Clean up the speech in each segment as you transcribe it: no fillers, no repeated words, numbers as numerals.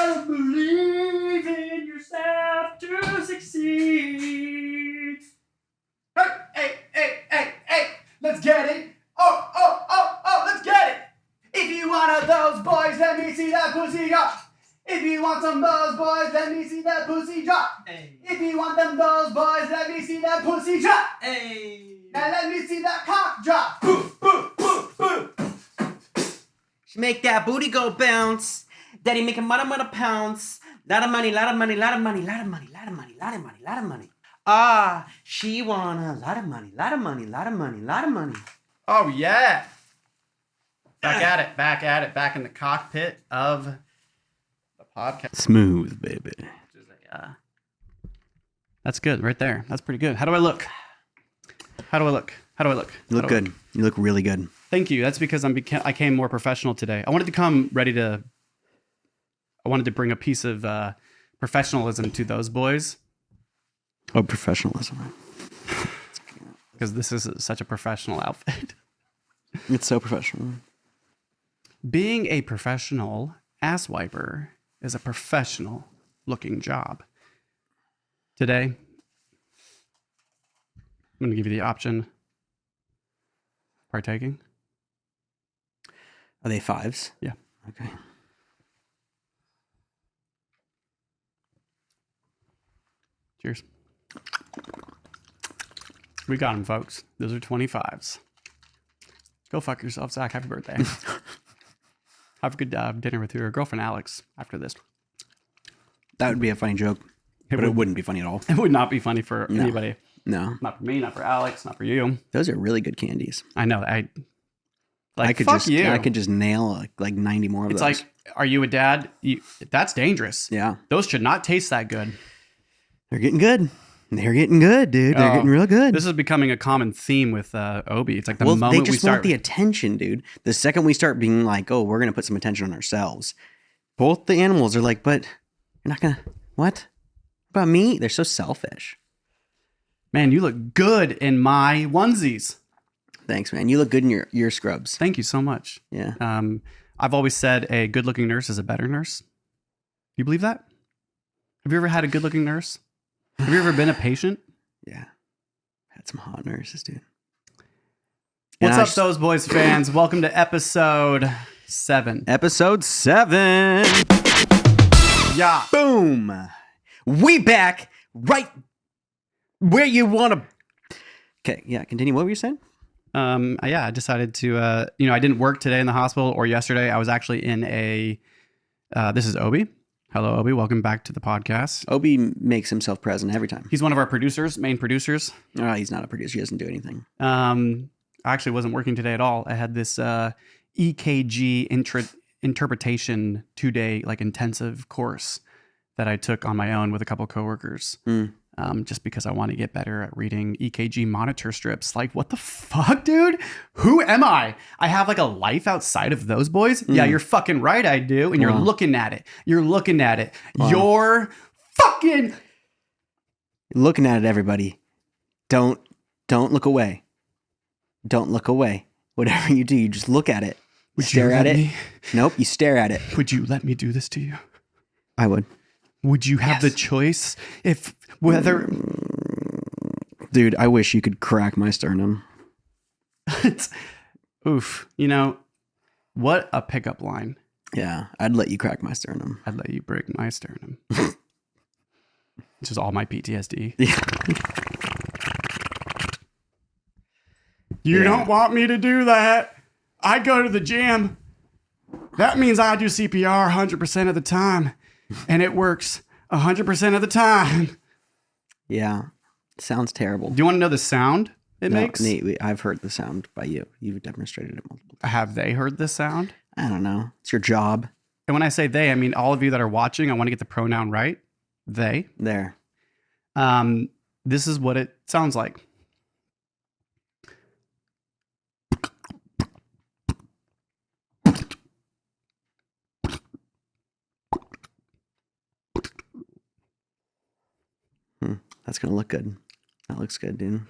gotta believe in yourself to succeed. Hey, let's get it. Oh, let's get it. If you one of those boys, let me see that pussy drop. If you want some those boys, let me see that pussy drop. Hey. If you want them those boys, let me see that pussy drop. Hey. Now let me see that cock drop. Boom, boom, boom, boom. Make that booty go bounce. Daddy making money pounce. Lot of money. Ah, she want a lot of money. Oh, yeah. Back at it, in the cockpit of the podcast. Smooth, baby. That's good right there. That's pretty good. How do I look? You look good. You look really good. Thank you. That's because I came more professional today. I wanted to bring a piece of professionalism to those boys. Oh, professionalism, right? Because this is such a professional outfit. It's so professional. Being a professional ass wiper is a professional looking job. Today, I'm going to give you the option. Partaking? Are they fives? Yeah. Okay. Cheers. We got them, folks. Those are 25s. Go fuck yourself, Zach. Happy birthday. Have a good dinner with your girlfriend, Alex, after this. That would be a funny joke, but it wouldn't be funny at all. It would not be funny for anybody. No. Not for me, not for Alex, not for you. Those are really good candies. I know. I could just nail like 90 more of those. It's like, are you a dad? That's dangerous. Yeah. Those should not taste that good. They're getting good. They're getting good, dude. They're getting real good. This is becoming a common theme with Obi. It's like moment they just we want the attention, dude. The second we start being like, oh, we're going to put some attention on ourselves, both the animals are like, but you're not going to, what? About me? They're so selfish. Man, you look good in my onesies. Thanks, man. You look good in your ear scrubs. Thank you so much. Yeah. I've always said a good-looking nurse is a better nurse. Do you believe that? Have you ever had a good-looking nurse? Have you ever been a patient? Yeah. Had some hot nurses, dude. What's up, Those Boys fans? Welcome to episode 7. Episode 7. Yeah. Boom. We back right where you want to. Okay. Yeah. Continue. What were you saying? I decided to, I didn't work today in the hospital or yesterday. I was actually in this is Obi. Hello, Obi. Welcome back to the podcast. Obi makes himself present every time. He's one of our main producers. Oh, he's not a producer. He doesn't do anything. I actually wasn't working today at all. I had this EKG interpretation 2-day intensive course that I took on my own with a couple coworkers. Just because I want to get better at reading EKG monitor strips. Like, what the fuck, dude? Who am I? I have a life outside of those boys? Yeah, you're fucking right, I do. And you're looking at it. You're looking at it. You're fucking looking at it, everybody. Don't look away. Don't look away. Whatever you do, you just look at it. Stare at it. Nope, you stare at it. Would you let me do this to you? I would. Would you have the choice if whether... Dude, I wish you could crack my sternum. Oof. What a pickup line. Yeah, I'd let you crack my sternum. I'd let you break my sternum. Which is all my PTSD. Yeah. You don't want me to do that. I go to the gym. That means I do CPR 100% of the time. And it works 100% of the time. Yeah. Sounds terrible. Do you want to know the sound it makes? Nate, I've heard the sound by you. You've demonstrated it multiple times. Have they heard this sound? I don't know. It's your job. And when I say they, I mean all of you that are watching. I want to get the pronoun right. They. There. This is what it sounds like. That's going to look good. That looks good, dude.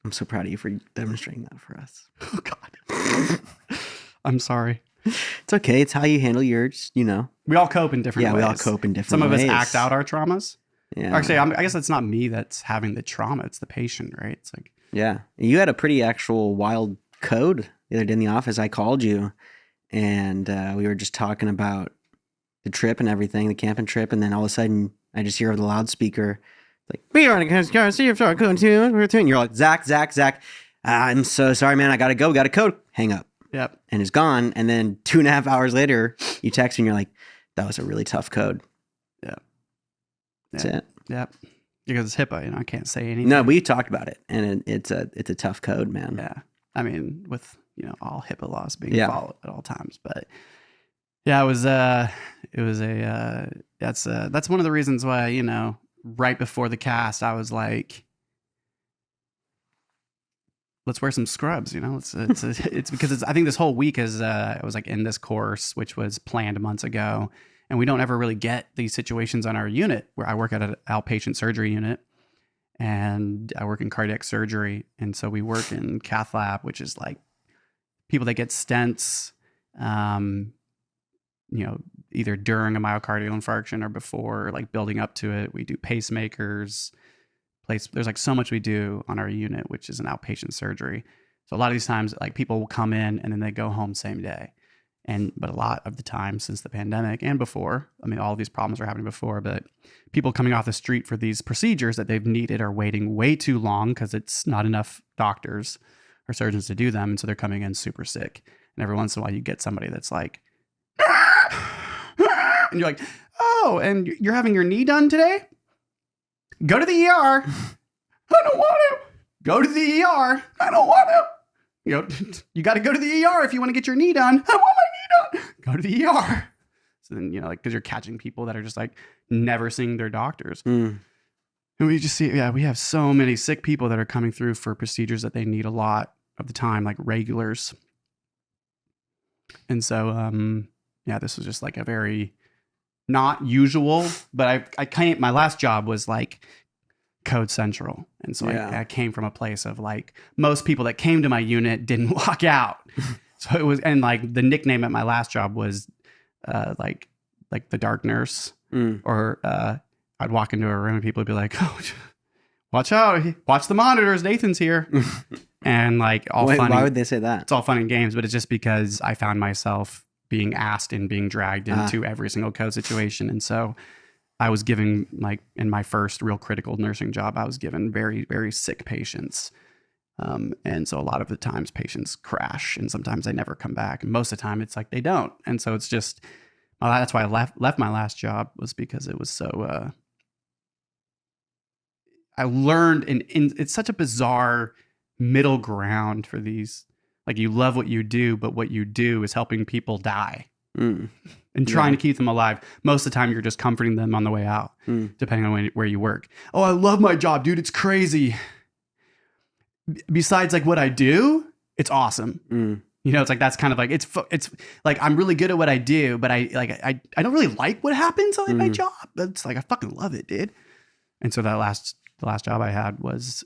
I'm so proud of you for demonstrating that for us. Oh, God. I'm sorry. It's okay. It's how you handle yours, you know. We all cope in different ways. Yeah, we all cope in different Some ways. of us act out our traumas. Yeah. Actually, I guess it's not me that's having the trauma. It's the patient, right? It's like, yeah. You had a pretty actual wild code the other day in the office. I called you and we were just talking about the trip and everything, the camping trip. And then all of a sudden I just hear over the loudspeaker, like, we want to see if I'm going to, and you're like, Zach, I'm so sorry, man. I got to go. We got a code. Hang up. yep. And it's gone. And then 2.5 hours later, you text me and you're like, that was a really tough code. Yeah. That's it. Yep. Because it's HIPAA, you know, I can't say anything. No, we talked about it, and it's a tough code, man. Yeah. I mean, with, you know, all HIPAA laws being Yeah. followed at all times, but yeah, that's one of the reasons why, you know, right before the cast, I was like, let's wear some scrubs, you know. It's because I think this whole week is I was like in this course, which was planned months ago, and we don't ever really get these situations on our unit. Where I work at an outpatient surgery unit, and I work in cardiac surgery, and so we work in cath lab, which is like people that get stents, you know, either during a myocardial infarction or before, like building up to it. We do pacemakers. There's like so much we do on our unit, which is an outpatient surgery. So a lot of these times, like people will come in and then they go home same day. But a lot of the time since the pandemic and before, I mean, all of these problems are happening before, but people coming off the street for these procedures that they've needed are waiting way too long because it's not enough doctors or surgeons to do them. And so they're coming in super sick. And every once in a while you get somebody that's like, and you're like, oh, and you're having your knee done today? Go to the ER. I don't want to. Go to the ER. I don't want to. You know, you got to go to the ER if you want to get your knee done. I want my knee done. Go to the ER. So then, you know, like, because you're catching people that are just like never seeing their doctors. And we just see, we have so many sick people that are coming through for procedures that they need a lot of the time, like regulars. And so, this was just like a very not usual, but I can't, my last job was like Code Central. And so I came from a place of like, most people that came to my unit didn't walk out. So it was, and like the nickname at my last job was like the dark nurse, or I'd walk into a room and people would be like, oh, watch out, watch the monitors, Nathan's here. And like all funny. Why would they say that? It's all fun and games, but it's just because I found myself being asked and being dragged into every single code situation. And so I was given, like in my first real critical nursing job, I was given very, very sick patients. And so a lot of the times patients crash and sometimes they never come back. And most of the time it's like they don't. And so it's just, that's why I left my last job, was because it was so, I learned, and it's such a bizarre middle ground for these. Like, you love what you do, but what you do is helping people die and trying to keep them alive. Most of the time, you're just comforting them on the way out, depending on where you work. Oh, I love my job, dude. It's crazy. Besides, like, what I do, it's awesome. You know, it's like, that's kind of like, it's like, I'm really good at what I do, but I don't really like what happens on my job. But it's like, I fucking love it, dude. And so the last job I had was,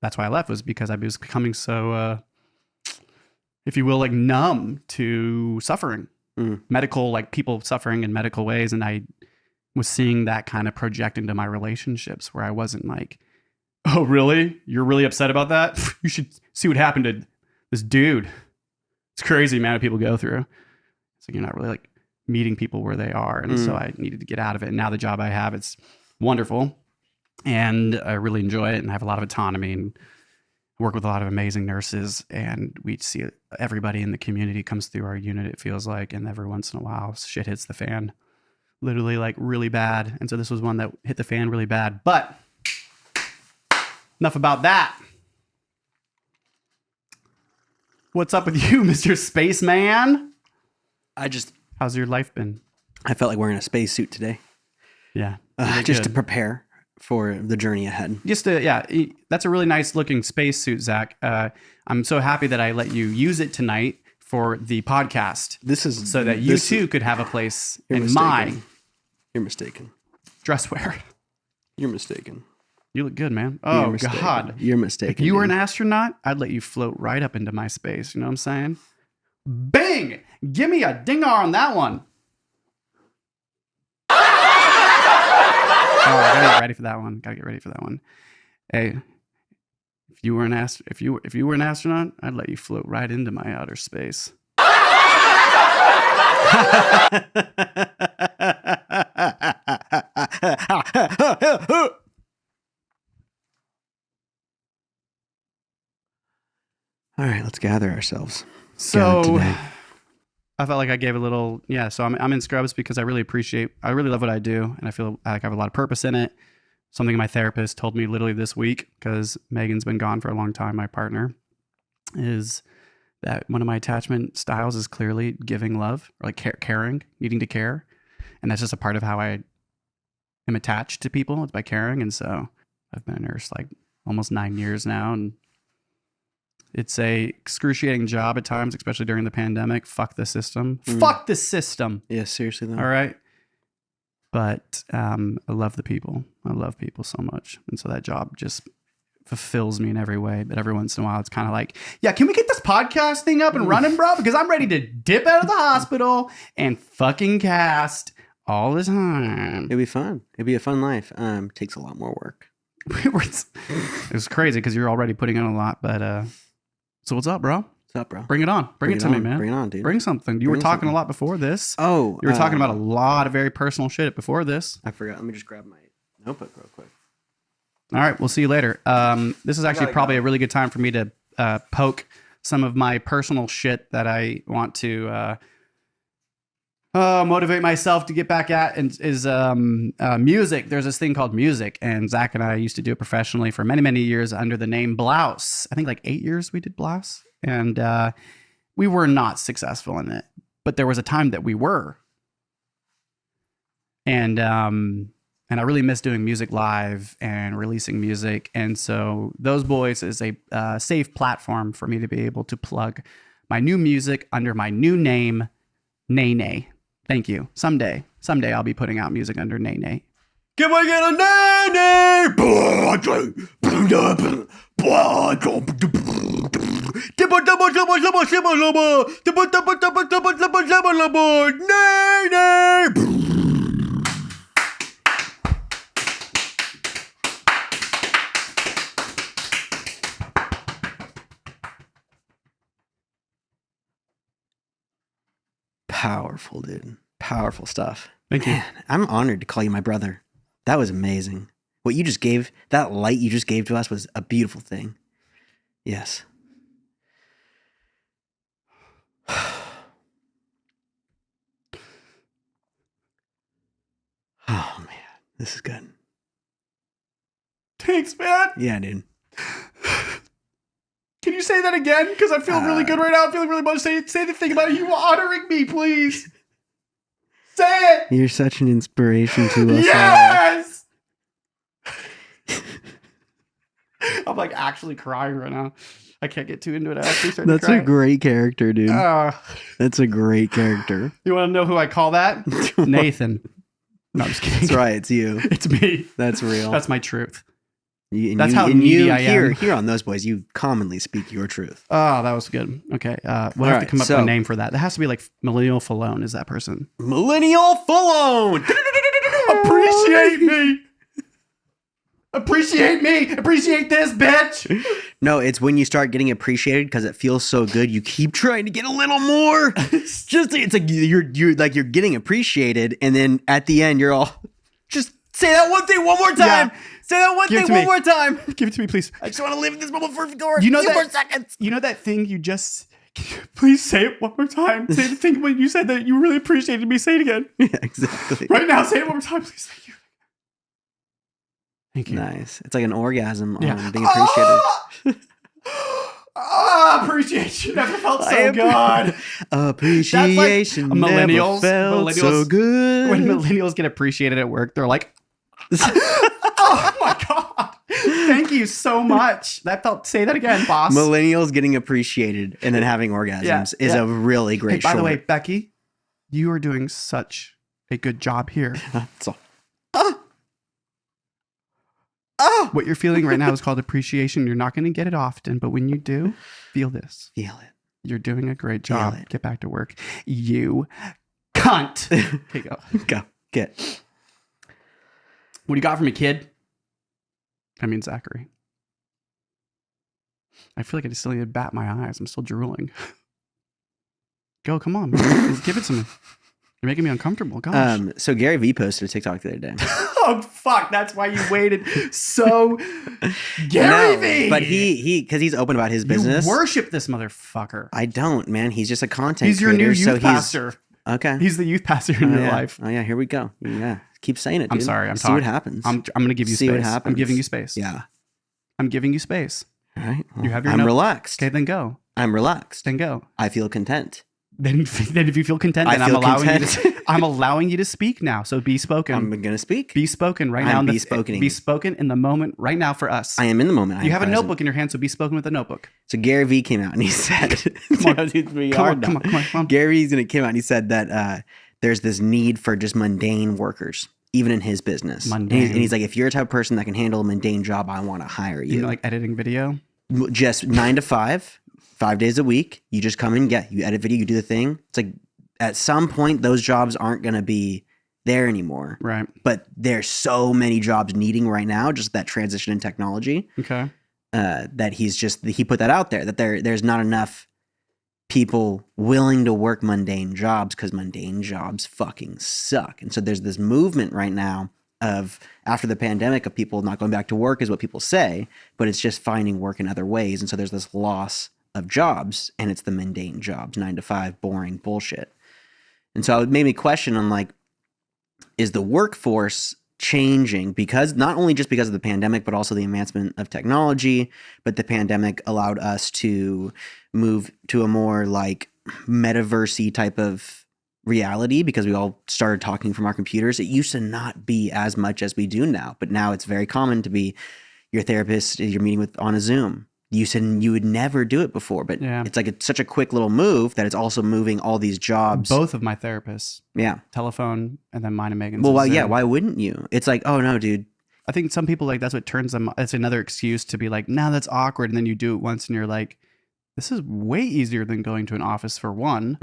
that's why I left, was because I was becoming so, if you will, like numb to suffering, medical, like people suffering in medical ways. And I was seeing that kind of project into my relationships, where I wasn't like, oh, really? You're really upset about that? You should see what happened to this dude. It's crazy, man, what people go through. So you're not really like meeting people where they are. And so I needed to get out of it. And now the job I have, it's wonderful. And I really enjoy it and have a lot of autonomy and work with a lot of amazing nurses. And we see everybody in the community comes through our unit, it feels like. And every once in a while, shit hits the fan, literally like really bad. And so this was one that hit the fan really bad. But enough about that. What's up with you, Mr. Spaceman? How's your life been? I felt like wearing a spacesuit today. Yeah. Just to prepare for the journey ahead. That's a really nice looking spacesuit, Zach. I'm so happy that I let you use it tonight for the podcast. So that you too could have a place in my You're mistaken. Dress wear. You're mistaken. You look good, man. Oh, God. You're mistaken. If you were an astronaut, I'd let you float right up into my space. You know what I'm saying? Bang! Give me a dinger on that one. Oh, I gotta get ready for that one. Hey, if you were an astronaut, I'd let you float right into my outer space. All right, let's gather ourselves. So I felt like I gave a little, so I'm in Scrubs because I really love what I do, and I feel like I have a lot of purpose in it. Something my therapist told me literally this week, because Megan's been gone for a long time, my partner, is that one of my attachment styles is clearly giving love, or like caring, needing to care. And that's just a part of how I am attached to people, it's by caring. And so I've been a nurse like almost 9 years now, and it's a excruciating job at times, especially during the pandemic. Fuck the system. Fuck the system. Yeah, seriously though. All right. But I love the people. I love people so much. And so that job just fulfills me in every way. But every once in a while, it's kind of like, yeah, can we get this podcast thing up and running, bro? Because I'm ready to dip out of the hospital and fucking cast all the time. It'd be fun. It'd be a fun life. Takes a lot more work. It was crazy because you're already putting in a lot. But so what's up, bro? What's up, bro? Bring it on. Bring it to me, man. Bring it on, dude. Bring something. You were talking a lot before this. Oh. You were talking about a lot of very personal shit before this. I forgot. Let me just grab my notebook real quick. All right. We'll see you later. This is actually probably a really good time for me to poke some of my personal shit that I want to motivate myself to get back at, and is music. There's this thing called music, and Zach and I used to do it professionally for many, many years under the name Blouse. I think like 8 years we did Blouse, and we were not successful in it, but there was a time that we were. And I really miss doing music live and releasing music. And so Those Boys is a safe platform for me to be able to plug my new music under my new name, Nene. Thank you. Someday I'll be putting out music under Nene. Can we get a Nene? Powerful, dude. Powerful stuff. Thank you. Man, I'm honored to call you my brother. That was amazing. What you just gave, that light you just gave to us was a beautiful thing. Yes. Oh, man. This is good. Thanks, man. Yeah, dude. Can you say that again? Because I feel really good right now. I'm feeling really much. Say the thing about you honoring me, please. Say it. You're such an inspiration to us. Yes. I'm like actually crying right now. I can't get too into it. I actually started That's crying. a great character, dude. That's a great character. You want to know who I call that? Nathan. No, I'm just kidding. That's right. It's you. It's me. That's real. That's my truth. That's how needy I am. Here on Those Boys, you commonly speak your truth. Oh, that was good. Okay. We'll have to come up with a name for that. That has to be like Millennial Falone is that person. Millennial Falone! Appreciate me! Appreciate me! Appreciate this, bitch! No, it's when you start getting appreciated because it feels so good, you keep trying to get a little more. It's like you're getting appreciated, and then at the end you're all just say that one thing one more time. Yeah. Say that one thing one more time. Give it to me, please. I just want to live in this moment for a few more seconds. You know that thing you just... Please say it one more time. Say the thing when you said that you really appreciated me. Say it again. Yeah, exactly. Right now, say it one more time, please. Thank you. Thank you. Nice. It's like an orgasm on being appreciated. Appreciation never felt so good. Appreciation like never felt so good. When millennials get appreciated at work, they're like, oh my God. Thank you so much. Say that again, boss. Millennials getting appreciated and then having orgasms is a really great By the way, Becky, you are doing such a good job here. So, what you're feeling right now is called appreciation. You're not going to get it often, but when you do, feel this. Feel it. You're doing a great job. Nail it. Get back to work. You cunt. Okay, go. Go. Get. What do you got for me, kid? I mean, Zachary. I feel like I still need to bat my eyes. I'm still drooling. Go, come on. Man. Give it to me. You're making me uncomfortable. Gosh. So Gary Vee posted a TikTok the other day. Oh, fuck. That's why you waited so... Gary Vee! But because he's open about his business. You worship this motherfucker. I don't, man. He's just a content He's your creator. new youth pastor. Okay. He's the youth pastor in your yeah. life. Oh, yeah. Here we go. Yeah. Keep saying it, dude. I'm sorry. I'm See talking. what happens. I'm going to give you See space. what happens. I'm giving you space. Yeah. I'm giving you space. All right. Well, You have your I'm note- relaxed. Okay, then go. I'm relaxed. Then go. I feel content. Then if you feel content, then I feel I'm allowing you to speak now. So be spoken. I'm going to speak. Be spoken right now. I'm be-spokening. Be spoken in the moment right now for us. I am in the moment. You have present. a notebook in your hand, so be spoken with a notebook. So Gary Vee came out and he said, Come on. Gary Vee's going to come out and he said that there's this need for just mundane workers, even in his business. Mundane. And he's like, if you're a type of person that can handle a mundane job, I want to hire you. You know, like editing video. Just 9 to 5, 5 days a week. You just come in, you edit video, you do the thing. It's like at some point, those jobs aren't going to be there anymore. Right. But there's so many jobs needing right now, just that transition in technology. Okay. That he put that out there, that there's not enough people willing to work mundane jobs because mundane jobs fucking suck. And so there's this movement right now of, after the pandemic, of people not going back to work is what people say, but it's just finding work in other ways. And so there's this loss of jobs, and it's the mundane jobs, 9 to 5, boring bullshit. And so it made me question on like, is the workforce changing because not only just because of the pandemic, but also the advancement of technology, but the pandemic allowed us to move to a more like metaverse-y type of reality because we all started talking from our computers. It used to not be as much as we do now, but now it's very common to be your therapist you're meeting with on a Zoom. You said you would never do it before, but it's like it's such a quick little move that it's also moving all these jobs. Both of my therapists. Yeah. Telephone and then mine and Megan's. Well, yeah. Why wouldn't you? It's like, oh no, dude. I think some people like that's what turns them. It's another excuse to be like, nah, that's awkward. And then you do it once and you're like, this is way easier than going to an office for one.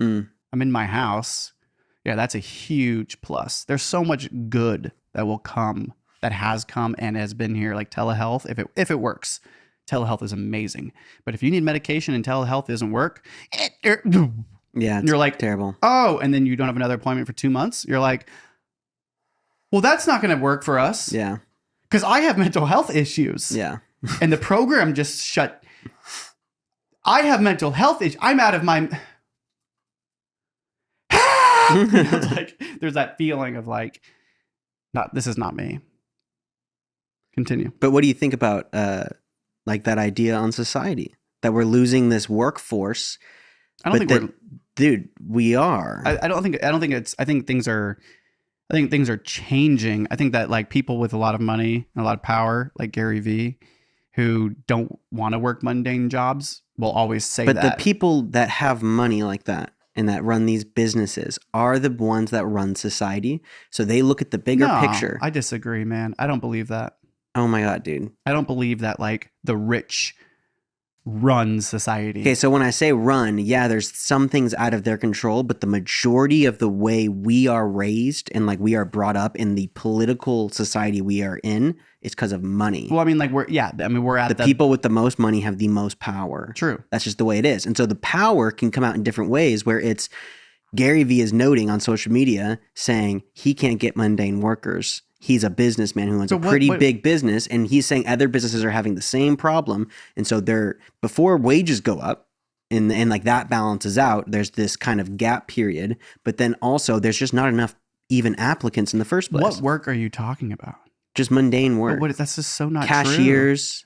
I'm in my house. Yeah, that's a huge plus. There's so much good that will come, that has come and has been here, like telehealth, if it works. Telehealth is amazing. But if you need medication and telehealth doesn't work, you're like terrible. Oh, and then you don't have another appointment for 2 months. You're like, well, that's not going to work for us. Yeah. Because I have mental health issues. Yeah. And the program just shut. I have mental health issues. I'm out of my. It's like, there's that feeling of like, this is not me. Continue. But what do you think about like that idea on society that we're losing this workforce? I don't think dude, we are. I think things are changing. I think that like people with a lot of money and a lot of power, like Gary Vee, who don't want to work mundane jobs, will always say that. But the people that have money like that and that run these businesses are the ones that run society. So they look at the bigger picture. I disagree, man. I don't believe that. Oh my God, dude. I don't believe that like the rich run society. Okay, so when I say run, yeah, there's some things out of their control, but the majority of the way we are raised and like we are brought up in the political society we are in is because of money. Well, I mean, like we're at the people with the most money have the most power. True. That's just the way it is. And so the power can come out in different ways where it's Gary Vee is noting on social media saying he can't get mundane workers. He's a businessman who owns a pretty big business, and he's saying other businesses are having the same problem. And so before wages go up and like that balances out, there's this kind of gap period, but then also there's just not enough even applicants in the first place. What work are you talking about? Just mundane work. That's just so not cashiers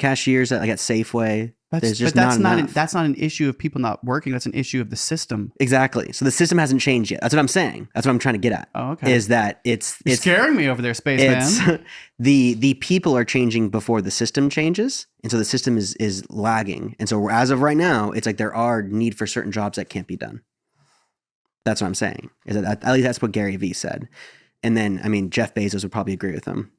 true. at Safeway. That's not an issue of people not working. That's an issue of the system. Exactly. So the system hasn't changed yet. That's what I'm saying. That's what I'm trying to get at. Oh, okay. Is that it's scaring me over there, spaceman. The people are changing before the system changes, and so the system is lagging. And so as of right now, it's like there are need for certain jobs that can't be done. That's what I'm saying. Is that at least that's what Gary Vee said. And then I mean Jeff Bezos would probably agree with him,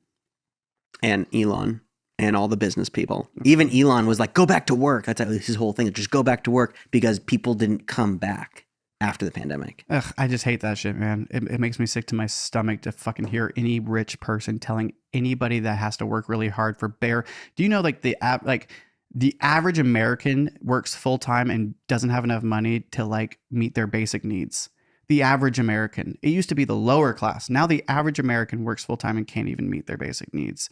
and Elon. and all the business people. Even Elon was like, go back to work. That's his whole thing. Just go back to work because people didn't come back after the pandemic. Ugh, I just hate that shit, man. It makes me sick to my stomach to fucking hear any rich person telling anybody that has to work really hard for bare. Do you know like the average American works full time and doesn't have enough money to like meet their basic needs? The average American. It used to be the lower class. Now the average American works full time and can't even meet their basic needs.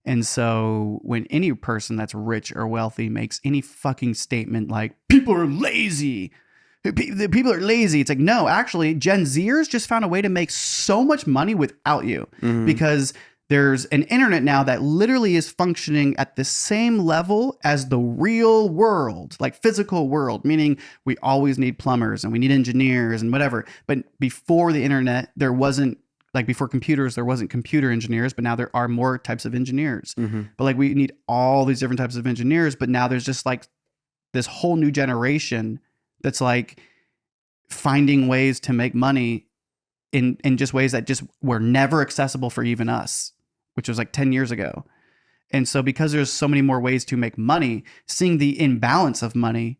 And so when any person that's rich or wealthy makes any fucking statement like people are lazy, the people are lazy, it's like, no, actually Gen Zers just found a way to make so much money without you because there's an internet now that literally is functioning at the same level as the real world, like physical world, meaning we always need plumbers and we need engineers and whatever. But before the internet, there wasn't, like before computers, there wasn't computer engineers, but now there are more types of engineers. But like we need all these different types of engineers, but now there's just like this whole new generation that's like finding ways to make money in just ways that just were never accessible for even us, which was like 10 years ago. And so because there's so many more ways to make money, seeing the imbalance of money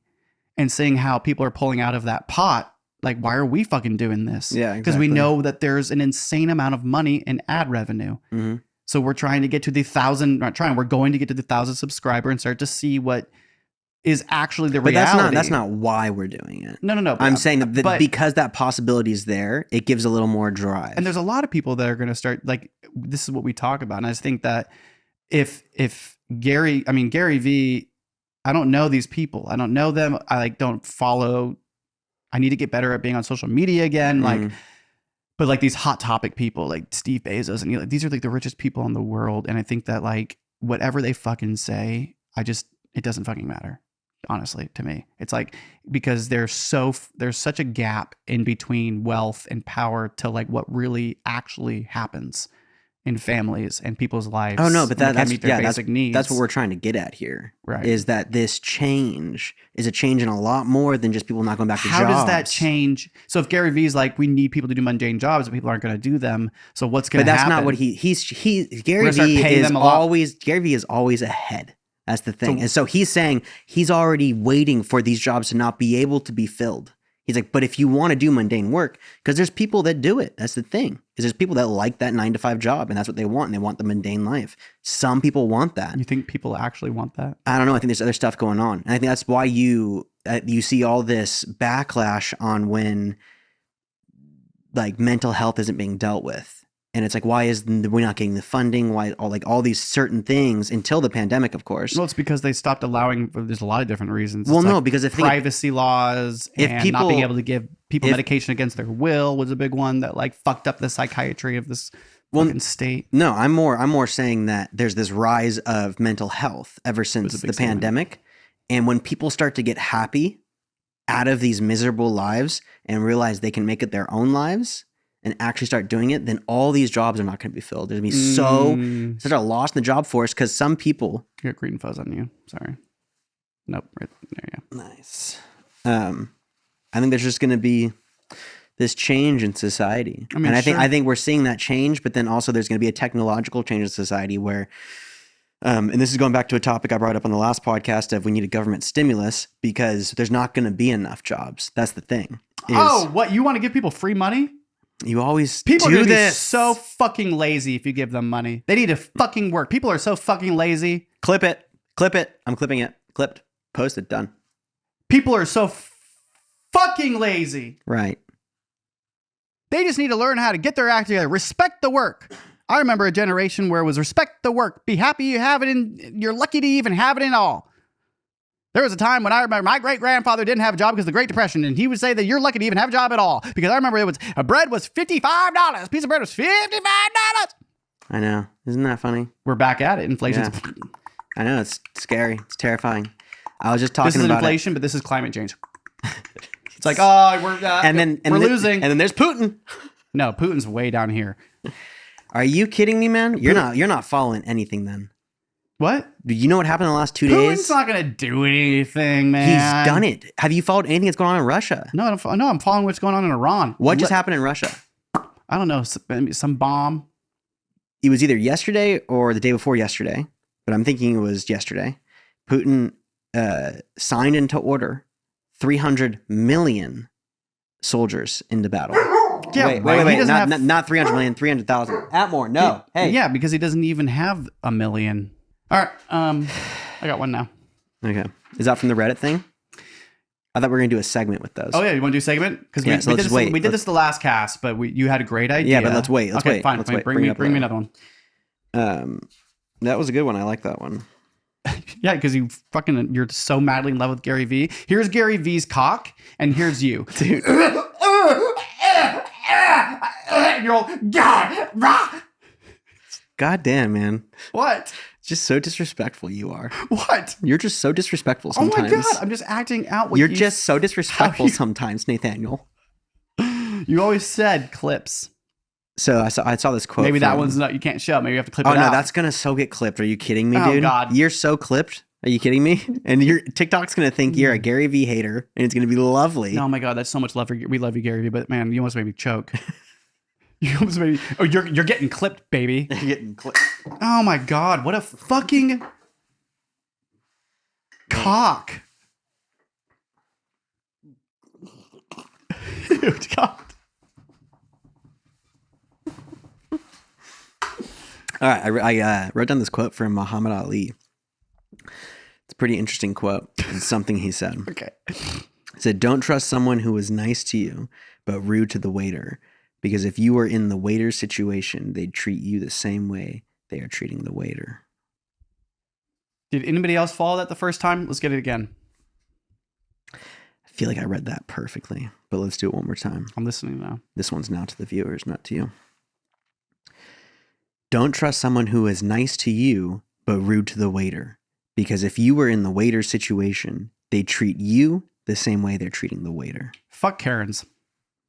and seeing how people are pulling out of that pot, like, why are we fucking doing this? Yeah, exactly. Because we know that there's an insane amount of money in ad revenue. So we're trying to get to the 1,000, we're going to get to the 1,000 subscriber and start to see what is actually the reality. But that's not why we're doing it. No. I'm saying that because that possibility is there, it gives a little more drive. And there's a lot of people that are going to start, like, this is what we talk about. And I just think that if Gary V, I don't know these people. I don't know them. I like don't follow. I need to get better at being on social media again. Like, but like these hot topic people like Steve Bezos and like, these are like the richest people in the world. And I think that like whatever they fucking say, it doesn't fucking matter. Honestly, to me, it's like, because there's such a gap in between wealth and power to like what really actually happens in families and people's lives. Oh no, but that's basic needs. That's what we're trying to get at here. Right. Is that this change is a change in a lot more than just people not going back to jobs. How does that change? So if Gary Vee's like, we need people to do mundane jobs, but people aren't going to do them. So what's going to happen? But that's not what Gary V is always ahead. That's the thing. And so he's saying he's already waiting for these jobs to not be able to be filled. He's like, but if you want to do mundane work, because there's people that do it. That's the thing. Is there's people that like that 9-to-5 job and that's what they want. And they want the mundane life. Some people want that. You think people actually want that? I don't know. I think there's other stuff going on. And I think that's why you see all this backlash on when like mental health isn't being dealt with. And it's like, why is we're not getting the funding? Why all these certain things until the pandemic, of course. Well, it's because they stopped allowing. There's a lot of different reasons. Well, it's no, like because if privacy laws and not being able to give people medication against their will was a big one that like fucked up the psychiatry of this fucking state. No, I'm more saying that there's this rise of mental health ever since the pandemic, and when people start to get happy out of these miserable lives and realize they can make it their own lives. And actually start doing it, then all these jobs are not going to be filled. There's going to be such a loss in the job force because some people... You got green fuzz on you. Sorry. Nope. Right there you go. Nice. I think there's just going to be this change in society. I mean, and I think we're seeing that change, but then also there's going to be a technological change in society where... and this is going back to a topic I brought up on the last podcast of we need a government stimulus because there's not going to be enough jobs. That's the thing. What? You want to give people free money? You always people do are this. Be so fucking lazy if you give them money. They need to fucking work. People are so fucking lazy. Clip it. I'm clipping it. Clipped. Posted. Done. People are so fucking lazy. Right. They just need to learn how to get their act together. Respect the work. I remember a generation where it was respect the work. Be happy you have it in. You're lucky to even have it in all. There was a time when I remember my great-grandfather didn't have a job because of the Great Depression, and he would say that you're lucky to even have a job at all. Because I remember bread was $55. A piece of bread was $55. I know. Isn't that funny? We're back at it. Inflation's... Yeah. I know. It's scary. It's terrifying. I was just talking about this is inflation, but this is climate change. It's like, we're losing. And then there's Putin. No, Putin's way down here. Are you kidding me, man? You're not following anything then. What? Do you know what happened in the last 2 days? Putin's not going to do anything, man. He's done it. Have you followed anything that's going on in Russia? No, I'm following what's going on in Iran. What just happened in Russia? I don't know. Some bomb. It was either yesterday or the day before yesterday. but I'm thinking it was yesterday. Putin signed into order 300 million soldiers into battle. Yeah, wait. He doesn't Not 300 million, 300,000. Atmore, no. Hey. Yeah, because he doesn't even have a million. All right. I got one now. Okay. Is that from the Reddit thing? I thought we were going to do a segment with those. Oh, yeah. You want to do a segment? Because Yeah, so let's just wait. We did this the last cast, but you had a great idea. Yeah, but let's wait. Let's wait. Fine. Let's wait. Bring me another one. That was a good one. I like that one. Yeah, because you're so madly in love with Gary Vee. Here's Gary Vee's cock, and here's you. Dude. You're all, God damn, man. what? It's just so disrespectful you are. What? You're just so disrespectful sometimes. Oh my God. I'm just acting out what You're just so disrespectful sometimes, Nathaniel. You always said clips. So I saw this quote. Maybe that one's not, you can't show. Maybe you have to clip it out. Oh no, that's gonna so get clipped. Are you kidding me, dude? Oh God. You're so clipped. Are you kidding me? And your TikTok's gonna think you're a Gary Vee hater, and it's gonna be lovely. Oh my God, that's so much love for you. We love you, Gary Vee, but man, you almost made me choke. You almost made me. Oh, you're getting clipped, baby. You're getting clipped. Oh my God, what a fucking cock. Dude, God. All right, I wrote down this quote from Muhammad Ali. It's a pretty interesting quote. It's something he said. Okay. He said, "Don't trust someone who was nice to you, but rude to the waiter. Because if you were in the waiter's situation, they'd treat you the same way they are treating the waiter." Did anybody else follow that the first time? Let's get it again. I feel like I read that perfectly, but let's do it one more time. I'm listening now. This one's now to the viewers, not to you. "Don't trust someone who is nice to you, but rude to the waiter. Because if you were in the waiter's situation, they treat you the same way they're treating the waiter." Fuck Karens.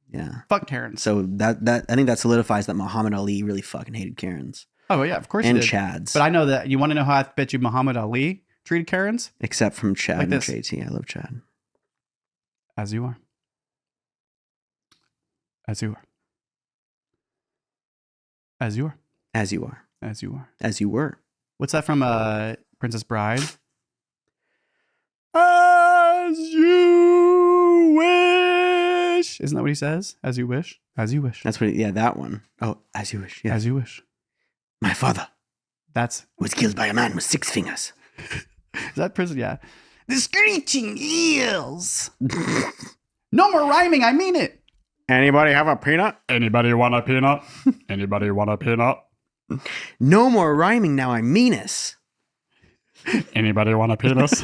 Yeah. Fuck Karens. So that I think that solidifies that Muhammad Ali really fucking hated Karens. Oh yeah, of course And he did. Chads. But I know that. You want to know how I bet you Muhammad Ali treated Karens? Except from Chad Like and this. JT. I love Chad. As you are. As you are. As you are. As you are. As you are. As you were. What's that from Princess Bride? As you wish. Isn't that what he says? As you wish. As you wish. That's what, yeah, that one. Oh, as you wish. Yeah. As you wish. My father That's. was killed by a man with 6 fingers. Is that prison? Yeah. The screeching eels. No more rhyming. I mean it. Anybody have a peanut? Anybody want a peanut? Anybody want a peanut? No more rhyming now. I mean it. Anybody want a penis?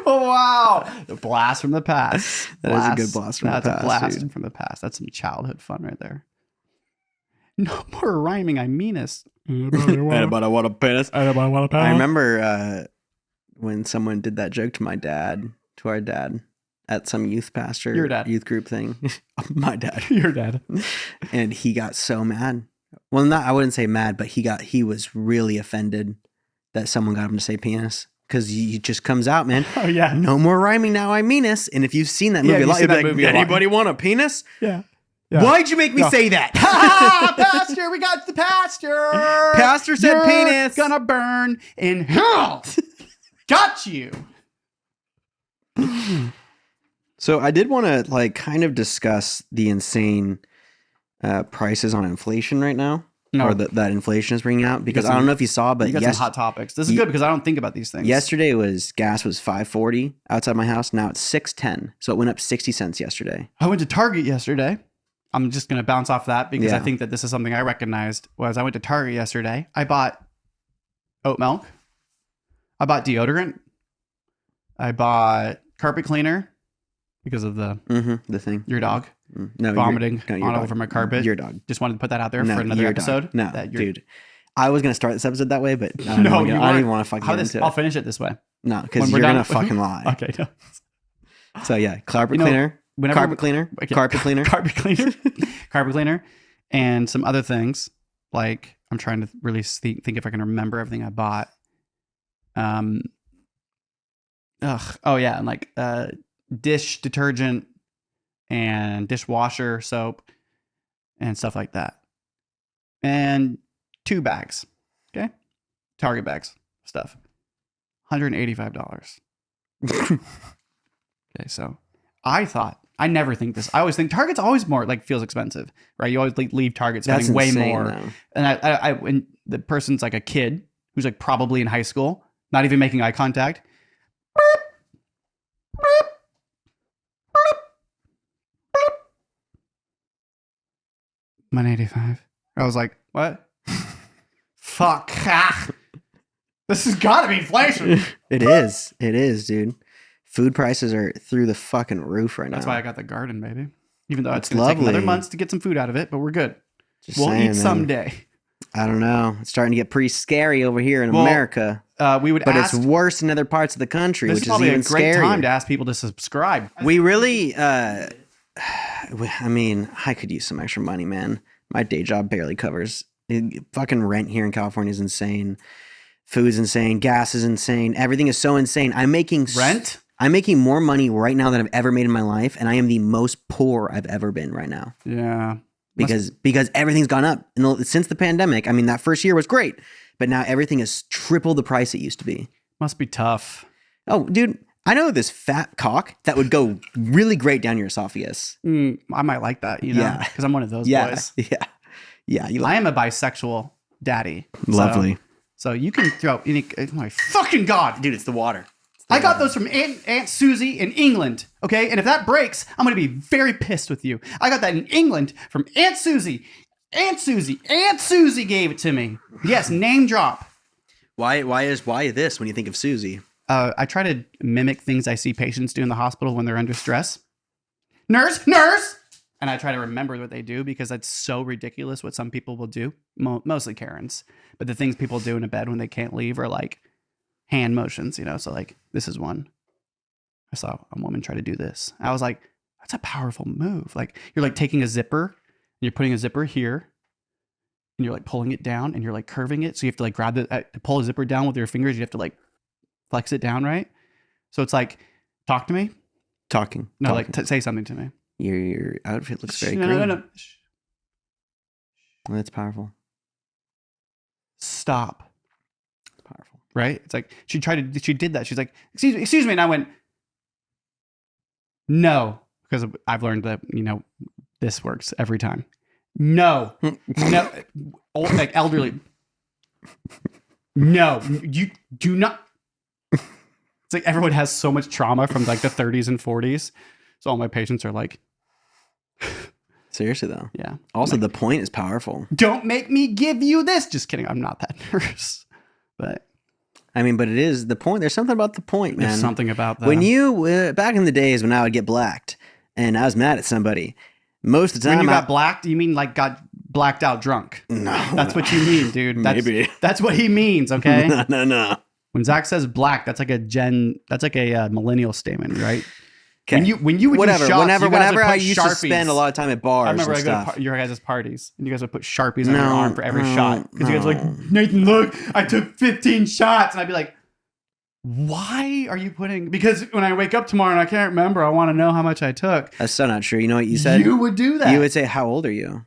Oh, wow. The blast from the past. That is a good blast from the That's past, a blast dude. from the past. That's some childhood fun right there. No more rhyming. I mean it. Anybody want a penis? Anybody want a penis? I remember when someone did that joke to our dad, at some youth pastor, Your dad. youth group thing. My dad. Your dad. And he got so mad. Well, I wouldn't say mad, but he was really offended that someone got him to say penis. Because he just comes out, man. Oh, yeah. No more rhyming now. I mean this. And if you've seen that movie a lot, you'll be like, anybody want a penis? Yeah. Why'd you make me say that? Pastor, we got the pastor. Pastor said You're penis. Gonna burn in hell. Got you. So I did want to kind of discuss the insane prices on inflation right now. No. Or that inflation is bringing out. Because I don't know if you saw, but You got some hot topics. This is good because I don't think about these things. Yesterday gas was $5.40 outside my house. Now it's $6.10. So it went up 60 cents yesterday. I went to Target yesterday. I'm just going to bounce off that because Yeah. I think that this is something I recognized. Was I went to Target yesterday. I bought oat milk. I bought deodorant. I bought carpet cleaner because of the thing. your dog No, vomiting your on dog. over my carpet. Your dog. Just wanted to put that out there No, for another your dog. episode. No, that you're- dude. I was going to start this episode that way, but I don't No, know. you I don't weren't. even want to fucking How get this? into I'll it. finish it this way. No, because When we're you're done- going to fucking lie. Okay. No. So yeah, carpet You know, cleaner. whenever- Carpet cleaner. Okay. Carpet cleaner. Carpet cleaner. Carpet cleaner. And some other things. Like I'm trying to really think if I can remember everything I bought. Oh yeah, and like dish detergent and dishwasher soap and stuff like that. And 2 bags. Okay. Target bags stuff. $185. Okay. So I never think this. I always think Target's always more like feels expensive, right? You always leave Target spending way more. Though. And when the person's like a kid who's like probably in high school, not even making eye contact. $185. I was like, what? Fuck. This has got to be inflation. It is, dude. Food prices are through the fucking roof right now. That's why I got the garden, baby. Even though it's That's going to take another lovely. months to get some food out of it, but we're good. Just We'll saying, eat someday. I don't know. It's starting to get pretty scary over here in America. We would But ask, it's worse in other parts of the country, this which is is probably even a great scarier. time to ask people to subscribe. We really, I mean, I could use some extra money, man. My day job barely covers. Fucking rent here in California is insane. Food's insane. Gas is insane. Everything is so insane. I'm making more money right now than I've ever made in my life, and I am the most poor I've ever been right now. Yeah. Because everything's gone up since the pandemic. I mean, that first year was great, but now everything is triple the price it used to be. Must be tough. Oh, dude, I know this fat cock that would go really great down your esophagus. I might like that, Yeah. because I'm one of those Yeah, boys. yeah. I am a bisexual daddy. Lovely. So you can throw any. Oh my fucking God. Dude, it's the water. I got those from Aunt Susie in England, okay? And if that breaks, I'm going to be very pissed with you. I got that in England from Aunt Susie. Aunt Susie gave it to me. Yes, name drop. Why this when you think of Susie? I try to mimic things I see patients do in the hospital when they're under stress. Nurse! And I try to remember what they do because that's so ridiculous what some people will do. Mostly Karens. But the things people do in a bed when they can't leave are like hand motions, so like this is one. I saw a woman try to do this. I was like, that's a powerful move. Like you're like taking a zipper and you're putting a zipper here and you're like pulling it down and you're like curving it. So you have to like grab to pull a zipper down with your fingers. You have to like flex it down, right? So it's like, talk to me. Talking. No, like say something to me. Your outfit looks very green. No. Well, that's powerful. Stop. Powerful. Right? It's like she did that. She's like, excuse me. And I went, no, because I've learned that, this works every time. No, like elderly. No, you do not. It's like everyone has so much trauma from like the 30s and 40s. So all my patients are like, seriously though. Yeah. Also, the point is powerful. Don't make me give you this. Just kidding. I'm not that nurse. But I mean, but it is the point. There's something about the point, man. There's something about that. When you back in the days when I would get blacked and I was mad at somebody, most of the time when you got blacked, you mean like got blacked out drunk? No, that's what you mean, dude. Maybe that's what he means. Okay. No. When Zach says black, that's like a millennial statement, right? Okay. When you would whatever, do shots, whenever I used Sharpies. to spend a lot of time at bars. I remember and I stuff. go to your guys' parties, and you guys would put Sharpies on your arm for every shot because you guys were like, no. Nathan, look, I took 15 shots, and I'd be like, why are you putting? Because when I wake up tomorrow and I can't remember, I want to know how much I took. That's so not true. You know what you said? You would do that. You would say, "How old are you?"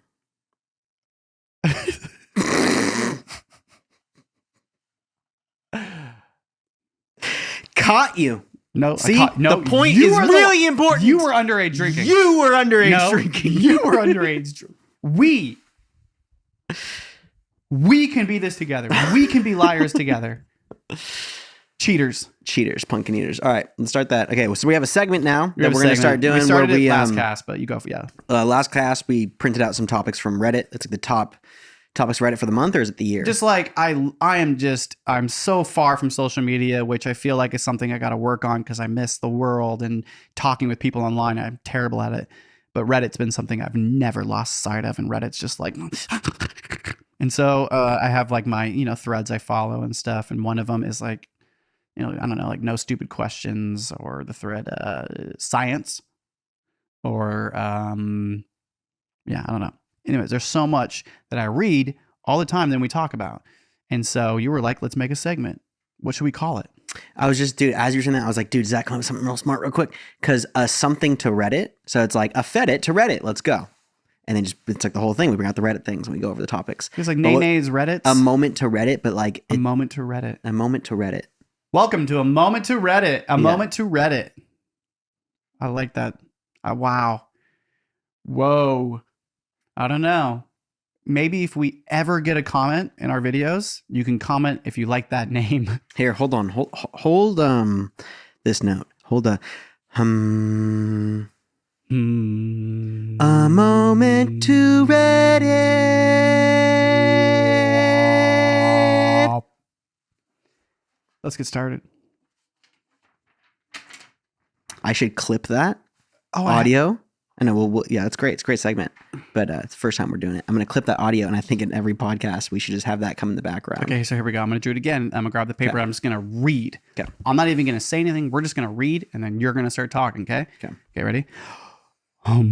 Caught you. No, see, no. The point is really important. You were underage drinking. You were underage drinking. You were underage. We can be this together. We can be liars together. Cheaters, pumpkin eaters. All right, let's start that. Okay, so we have a segment now that we're going to start doing. We started it last cast, but you go for last class, we printed out some topics from Reddit. It's like the top topics Reddit for the month, or is it the year? Just like I'm so far from social media, which I feel like is something I got to work on because I miss the world and talking with people online. I'm terrible at it, but Reddit's been something I've never lost sight of, and Reddit's just like, and so I have like my threads I follow and stuff, and one of them is like, I don't know, like no stupid questions, or the thread science, or I don't know. Anyways, there's so much that I read all the time that we talk about. And so you were like, let's make a segment. What should we call it? I was just, dude, as you were saying that, I was like, dude, Zach, come up with something real smart real quick. Because something to Reddit. So it's like a Fedit to Reddit. Let's go. And then it's like the whole thing. We bring out the Reddit things and we go over the topics. It's like Nene's Reddit. A moment to Reddit, but like a moment to Reddit. A moment to Reddit. Welcome to a moment to Reddit. A moment to Reddit. I like that. Wow. Whoa. I don't know. Maybe if we ever get a comment in our videos, you can comment if you like that name. Here, hold on. Hold this note. Hold a A moment to Reddit. Let's get started. I should clip that audio. I know. Yeah, it's great. It's a great segment. But it's the first time we're doing it. I'm going to clip that audio, and I think in every podcast we should just have that come in the background. Okay, so here we go. I'm going to do it again. I'm going to grab the paper. Okay. I'm just going to read. Okay. I'm not even going to say anything. We're just going to read, and then you're going to start talking. Okay. Okay. Okay. Ready? A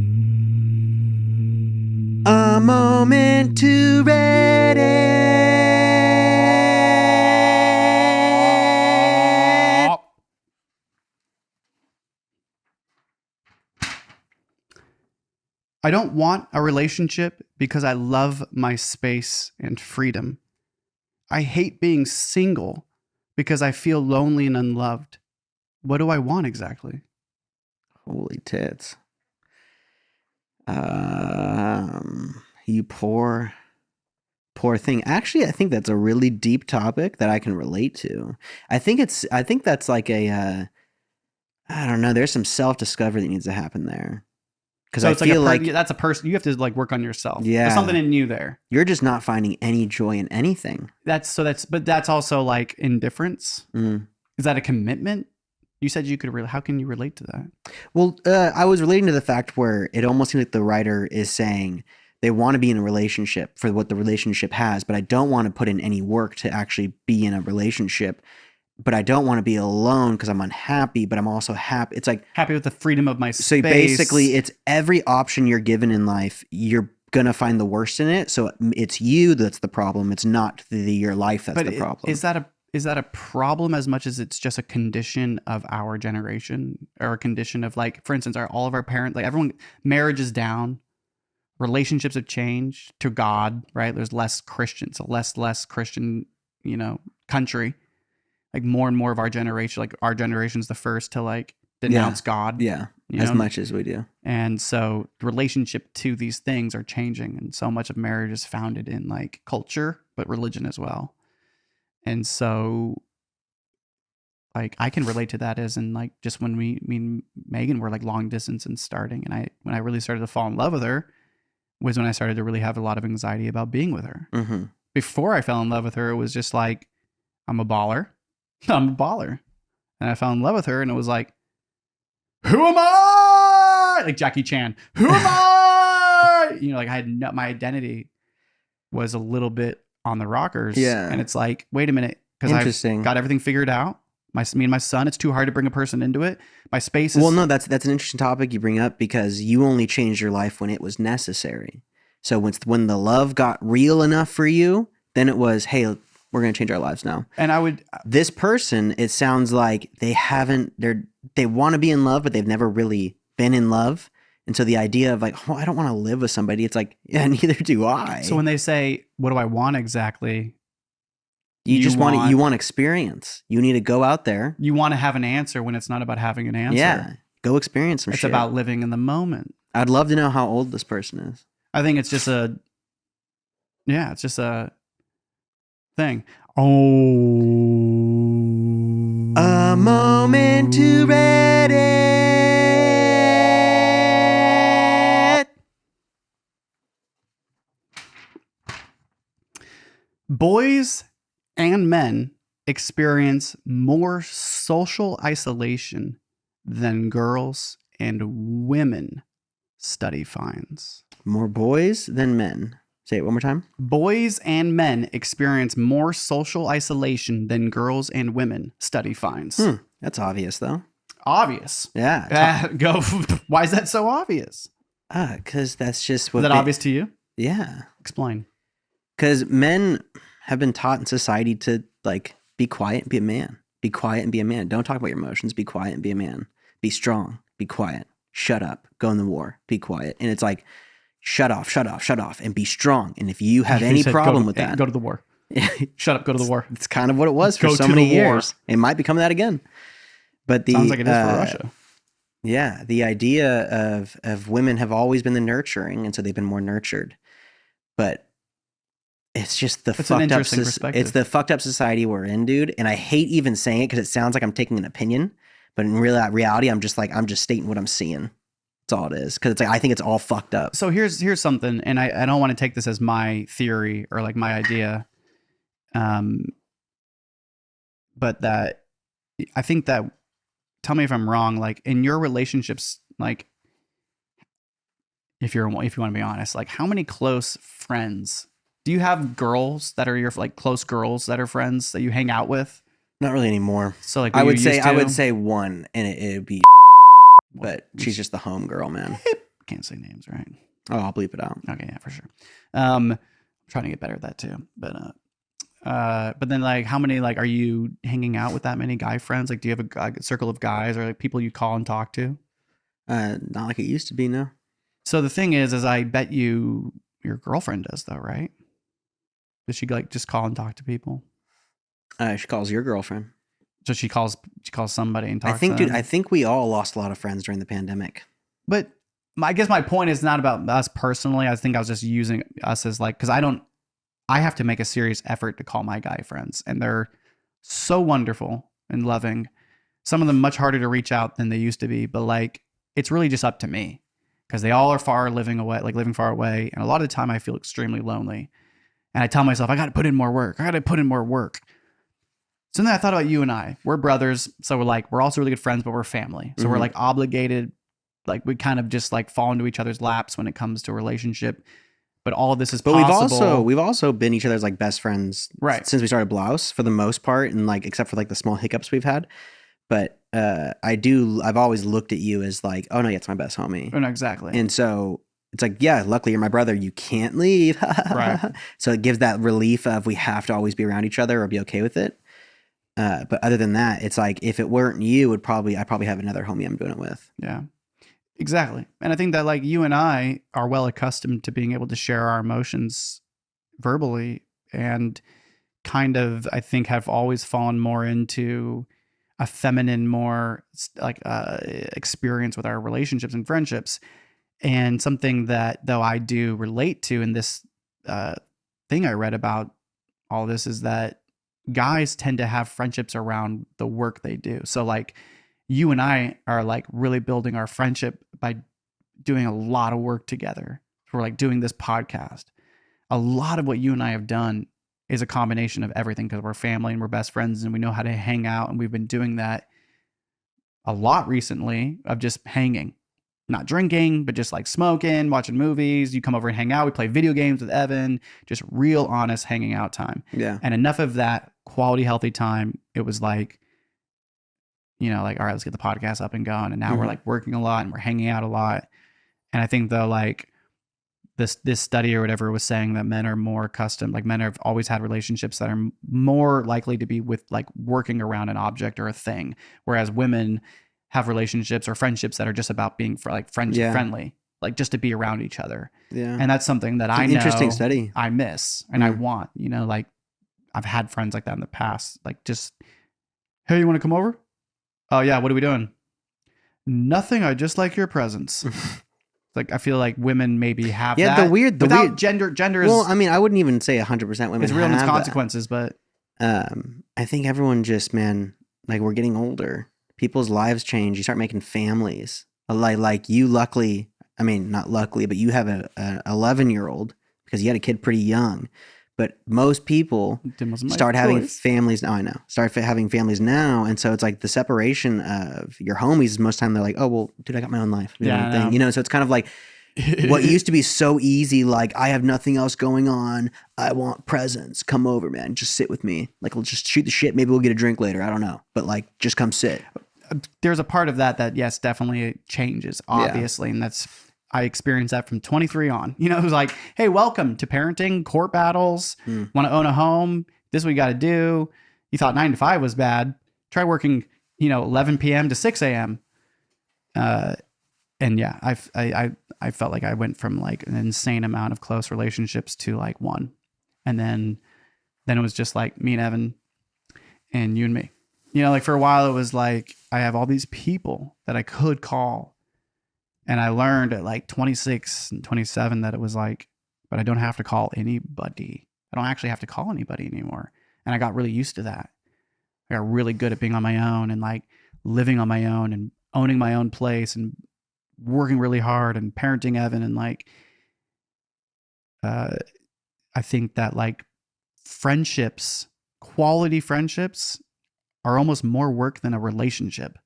moment to Reddit. I don't want a relationship because I love my space and freedom. I hate being single because I feel lonely and unloved. What do I want exactly? Holy tits. You poor thing. Actually, I think that's a really deep topic that I can relate to. I think that's like I don't know. There's some self-discovery that needs to happen there. Because so I feel like that's a person. You have to like work on yourself. Yeah, there's something in you there. You're just not finding any joy in anything. But that's also like indifference. Mm. Is that a commitment? You said you could how can you relate to that? Well, I was relating to the fact where it almost seems like the writer is saying they want to be in a relationship for what the relationship has, but I don't want to put in any work to actually be in a relationship. But I don't want to be alone because I'm unhappy, but I'm also happy. It's like happy with the freedom of my space. So basically, it's every option you're given in life, you're going to find the worst in it. So it's you that's the problem. It's not your life that's the problem. Is that a problem as much as it's just a condition of our generation, or a condition of, like, for instance, all of our parents, like everyone, marriage is down, relationships have changed to God, right? There's less Christians, a less Christian, country. Like more and more of our generation, like our generation's the first to like denounce God. Yeah. As much as we do. And so the relationship to these things are changing. And so much of marriage is founded in like culture, but religion as well. And so like I can relate to that as in like just when me and Megan were like long distance and starting. And when I really started to fall in love with her was when I started to really have a lot of anxiety about being with her. Mm-hmm. Before I fell in love with her, it was just like, I'm a baller. And I fell in love with her, and it was like, who am I? Like Jackie Chan, who am I? Like I had my identity was a little bit on the rockers. Yeah. And it's like, wait a minute, because I've got everything figured out. Me and my son, it's too hard to bring a person into it. My space is... Well, no, that's an interesting topic you bring up, because you only changed your life when it was necessary. So when the love got real enough for you, then it was, hey, we're going to change our lives now. And this person, it sounds like they want to be in love, but they've never really been in love. And so the idea of like, I don't want to live with somebody. It's like, yeah, neither do I. So when they say, what do I want exactly? You want experience. You need to go out there. You want to have an answer when it's not about having an answer. Yeah. Go experience some shit. It's about living in the moment. I'd love to know how old this person is. I think it's just a thing. Oh, a moment to Reddit. Boys and men experience more social isolation than girls and women, study finds. More boys than men. Say it one more time. Boys and men experience more social isolation than girls and women, study finds. That's obvious, though. Obvious. Yeah. Go. Why is that so obvious? Because that's just what... Is that obvious to you? Yeah. Explain. Because men have been taught in society to, like, be quiet and be a man. Be quiet and be a man. Don't talk about your emotions. Be quiet and be a man. Be strong. Be quiet. Shut up. Go in the war. Be quiet. And it's like... shut off, and be strong. And if you have He any said, problem with that, go to the war. Shut up, go to the war. it's kind of what it was for Go so to many the war. years. It might become that again. But Sounds like it is for Russia. Yeah, the idea of women have always been the nurturing, and so they've been more nurtured. But it's just the It's an fucked up. interesting perspective. It's the fucked up society we're in, dude. And I hate even saying it because it sounds like I'm taking an opinion, but in reality, I'm just stating what I'm seeing. That's all it is. Because it's like I think it's all fucked up. So here's something, and I don't want to take this as my theory or like my idea, but that I think that, tell me if I'm wrong, like in your relationships, like if you want to be honest, like how many close friends do you have? Girls that are your like close girls that are friends that you hang out with? Not really anymore. So like I you would used to? say one, and it would be, but she's just the home girl, man. Can't say names, right? Oh, I'll bleep it out. Okay, yeah, for sure. I'm trying to get better at that too, but then like how many, like, are you hanging out with that many guy friends? Like, do you have a circle of guys or like people you call and talk to? Not like it used to be, no. So the thing is I bet your girlfriend does though, right? Does she like just call and talk to people? She calls your girlfriend. So she calls somebody and talks. Dude, I think we all lost a lot of friends during the pandemic. But I guess my point is not about us personally. I think I was just using us as like, because I have to make a serious effort to call my guy friends, and they're so wonderful and loving. Some of them much harder to reach out than they used to be, but like it's really just up to me because they all are living far away, and a lot of the time I feel extremely lonely, and I tell myself I got to put in more work. So then I thought about you and I. We're brothers, so we're also really good friends, but we're family. So we're like obligated, like we kind of just like fall into each other's laps when it comes to a relationship. But all of this is possible. We've also been each other's like best friends right since we started Blouse for the most part, and like except for like the small hiccups we've had. But I've always looked at you as like, oh no, yeah, it's my best homie. Oh, no, exactly. And so it's like, yeah, luckily you're my brother. You can't leave. Right. So it gives that relief of we have to always be around each other or be okay with it. But other than that, it's like if it weren't you, I probably have another homie I'm doing it with. Yeah, exactly. And I think that like you and I are well accustomed to being able to share our emotions verbally, and kind of I think have always fallen more into a feminine, more like experience with our relationships and friendships. And something that though I do relate to in this thing I read about all this is that guys tend to have friendships around the work they do. So like you and I are like really building our friendship by doing a lot of work together. We're like doing this podcast. A lot of what you and I have done is a combination of everything because we're family and we're best friends and we know how to hang out. And we've been doing that a lot recently of just hanging, not drinking, but just like smoking, watching movies. You come over and hang out. We play video games with Evan, just real honest hanging out time. Yeah. And enough of that quality, healthy time. It was like, you know, like, all right, let's get the podcast up and going. And now we're like working a lot and we're hanging out a lot. And I think though, like this study or whatever was saying that men are more accustomed, like men have always had relationships that are more likely to be with like working around an object or a thing. Whereas women have relationships or friendships that are just about being friendly, like just to be around each other. Yeah. And that's something that I know interesting study. I miss and I want, you know, like I've had friends like that in the past, like just, hey, you want to come over? Oh yeah. What are we doing? Nothing. I just like your presence. Like, I feel like women maybe have that. The weird gender is. Well, I mean, I wouldn't even say 100% women it's real in its have consequences, but. I think everyone just, man, like we're getting older. People's lives change. You start making families. Like you luckily, I mean, not luckily, but you have a 11-year-old because you had a kid pretty young. But most people start having families. Oh, I know. Start having families now. And so it's like the separation of your homies. Most of the time they're like, oh, well, dude, I got my own life. Thing. You know, so it's kind of like what used to be so easy. Like, I have nothing else going on. I want presents. Come over, man. Just sit with me. Like, we'll just shoot the shit. Maybe we'll get a drink later. I don't know. But like, just come sit. There's a part of that, yes, definitely changes, obviously. Yeah. And I experienced that from 23 on. You know, it was like, hey, welcome to parenting, court battles, want to own a home. This is what you got to do. You thought 9 to 5 was bad. Try working, 11 p.m. to 6 a.m. And yeah, I felt like I went from like an insane amount of close relationships to like one. And then it was just like me and Evan and you and me. You know, like for a while it was like I have all these people that I could call. And I learned at like 26 and 27 that it was like, but I don't have to call anybody. I don't actually have to call anybody anymore. And I got really used to that. I got really good at being on my own and like living on my own and owning my own place and working really hard and parenting Evan. And like, I think that like friendships, quality friendships are almost more work than a relationship.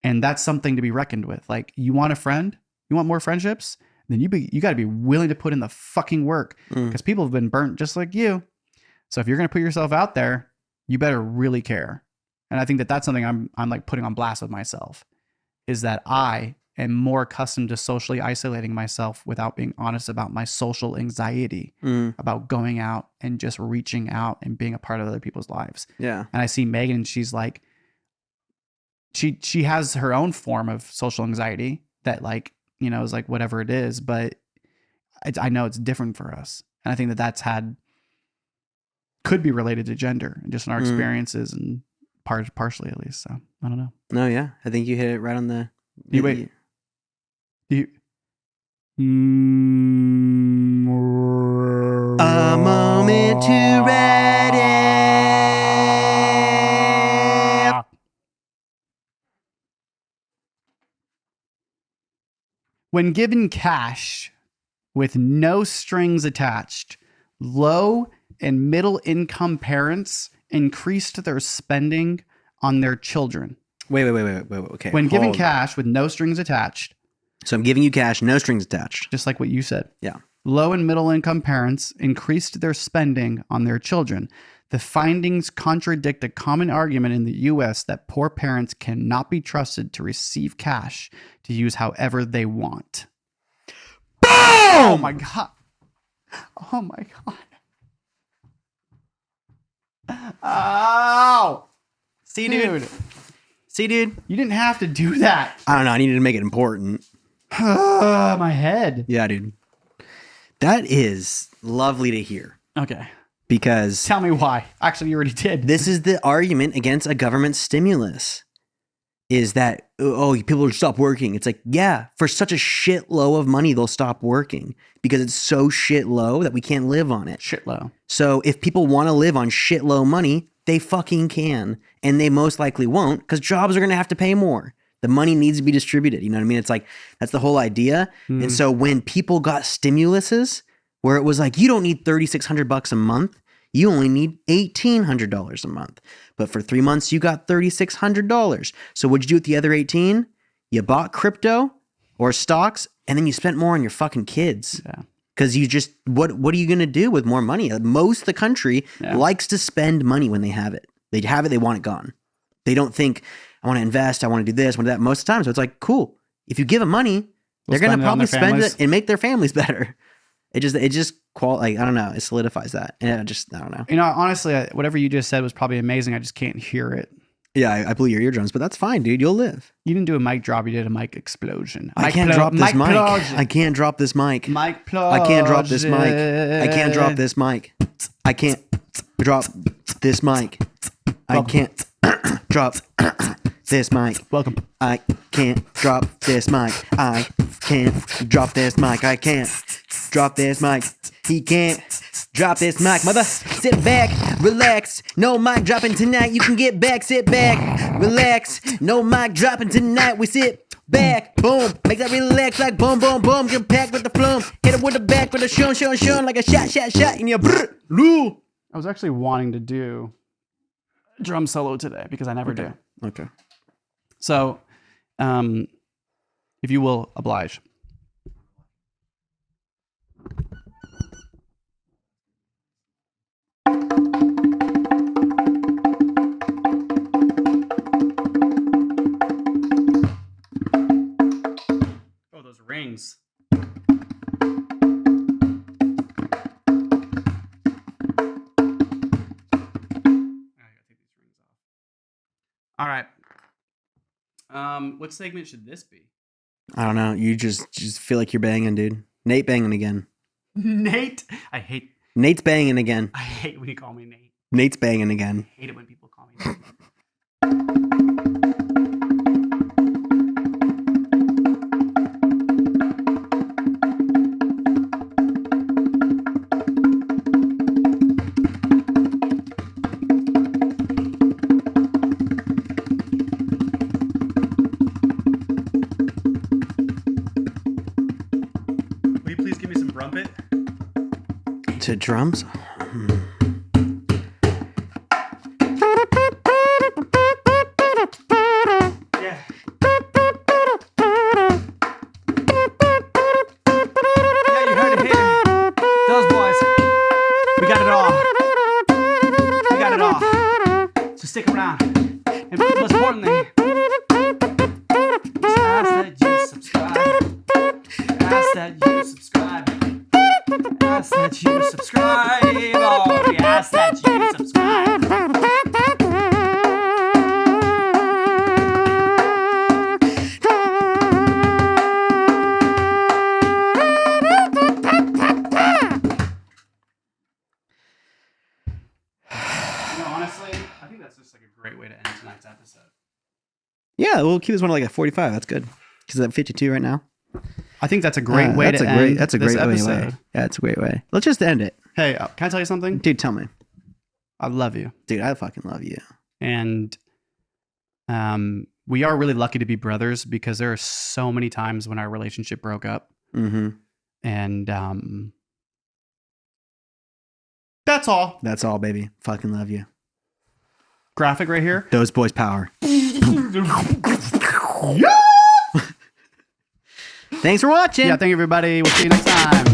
And that's something to be reckoned with. Like, you want a friend, you want more friendships, then you got to be willing to put in the fucking work, because people have been burnt just like you. So if you're going to put yourself out there, you better really care. And I think that that's something I'm like putting on blast with myself, is that I am more accustomed to socially isolating myself without being honest about my social anxiety, about going out and just reaching out and being a part of other people's lives. Yeah. And I see Megan, and she's like, she has her own form of social anxiety that, like, you know, is like whatever it is, but I know it's different for us. And I think that that's could be related to gender and just in our experiences, and partially at least. So I don't know. No, yeah. I think you hit it right on the. A moment to ready. When given cash with no strings attached, low and middle income parents increased their spending on their children. Wait. Okay. When given cash with no strings attached. So I'm giving you cash, no strings attached. Just like what you said. Yeah. Low and middle income parents increased their spending on their children. The findings contradict a common argument in the U.S. that poor parents cannot be trusted to receive cash to use however they want. Boom! Oh my God. Oh my God. Oh. See, dude. You didn't have to do that. I don't know. I needed to make it important. My head. Yeah, dude. That is lovely to hear. Okay. Because tell me why. Actually, you already did. This is the argument against a government stimulus, is that, oh, people will stop working. It's like, yeah, for such a shit low of money, they'll stop working because it's so shit low that we can't live on it. Shit low. So if people want to live on shit low money, they fucking can. And they most likely won't, because jobs are going to have to pay more. The money needs to be distributed. You know what I mean? It's like, that's the whole idea. And so when people got stimuluses where it was like, you don't need $3,600 a month, you only need $1,800 a month. But for 3 months, you got $3,600. So what'd you do with the other 18? You bought crypto or stocks, and then you spent more on your fucking kids. Yeah. Because you just, what are you going to do with more money? Most of the country likes to spend money when they have it. They have it, they want it gone. They don't think, I want to invest, I want to do this, I want to do that most of the time. So it's like, cool. If you give them money, they're going to probably spend it and make their families better. It just like, I don't know. It solidifies that. And I don't know. You know, honestly, whatever you just said was probably amazing. I just can't hear it. Yeah, I blew your eardrums, but that's fine, dude. You'll live. You didn't do a mic drop. You did a mic explosion. I can't drop this mic. I can't drop this mic. Mic I can't drop this mic. I can't drop this mic. I can't drop this mic. I can't drop this mic. Welcome. I can't drop this mic. I can't drop this mic. I can't drop this mic. He can't drop this mic. Mother, sit back, relax. No mic dropping tonight. You can get back, sit back, relax. No mic dropping tonight. We sit back, boom. Make that relax like boom, boom, boom. Get packed with the flume. Hit it with the back with a shun, like a shot in your brr. I was actually wanting to do a drum solo today because I never do. Okay. So, if you will oblige. Oh, those rings. I gotta take these rings off. All right. What segment should this be? I don't know. You just feel like you're banging, dude. Nate banging again. Nate. Nate's banging again. I hate when you call me Nate. Nate's banging again. I hate it when people call me Nate. Will you please give me some brumpet? To drums? Yeah. Yeah, you heard it here. Those boys. We got it all. We got it all. So stick around. And most importantly, just ask that you subscribe. Ask that you subscribe. Ask that you subscribe. Oh, we ask that you subscribe. Honestly, I think that's just like a great way to end tonight's episode. Yeah, we'll keep this one like at 45. That's good. Because it's at 52 right now. I think that's a great way to end That's a great this episode. way. Yeah, it's a great way. Let's just end it. Hey, can I tell you something? Dude, tell me. I love you. Dude, I fucking love you. And we are really lucky to be brothers because there are so many times when our relationship broke up. Mm-hmm. And that's all. That's all, baby. Fucking love you. Graphic right here. Those boys power. Yeah! Thanks for watching. Yeah, thank you, everybody. We'll see you next time.